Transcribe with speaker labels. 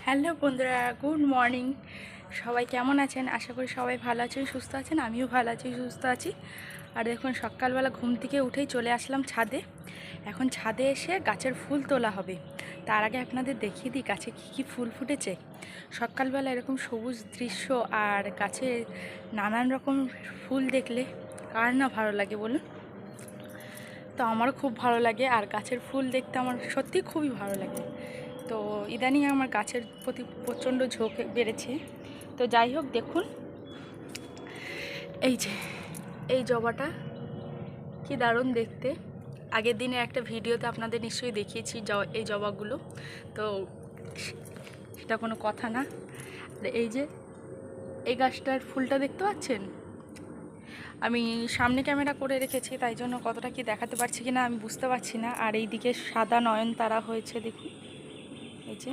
Speaker 1: Hello বন্ধুরা, good morning. সবাই কেমন আছেন? আশা করি সবাই ভালো আছেন, সুস্থ আছেন। আমিও ভালো আছি, সুস্থ আছি। আর দেখুন, সকালবেলা ঘুম থেকে উঠেই চলে আসলাম ছাদে। এখন ছাদে এসে গাছের ফুল তোলা হবে। তার আগে আপনাদের দেখিয়ে দিই গাছে কী কী ফুল ফুটেছে। সকালবেলা এরকম সবুজ দৃশ্য আর গাছে নানান রকম ফুল দেখলে কার না ভালো লাগে বলুন? তো আমারও খুব ভালো লাগে, আর গাছের ফুল দেখতে আমার সত্যিই খুবই ভালো লাগে। তো ইদানিং আমার গাছের প্রতি প্রচণ্ড ঝোঁক বেড়েছে। তো যাই হোক, দেখুন এই যে এই জবাটা কি দারুণ দেখতে। আগের দিনে একটা ভিডিওতে আপনাদের নিশ্চয়ই দেখিয়েছি এই জবাগুলো। তো সেটা কোনো কথা না। এই যে এই গাছটার ফুলটা দেখতে পাচ্ছেন? আমি সামনে ক্যামেরা করে রেখেছি, তাই জন্য কতটা কি দেখাতে পারছি কি না আমি বুঝতে পারছি না। আর এই দিকে সাদা নয়নতারা হয়েছে দেখুন, এই যে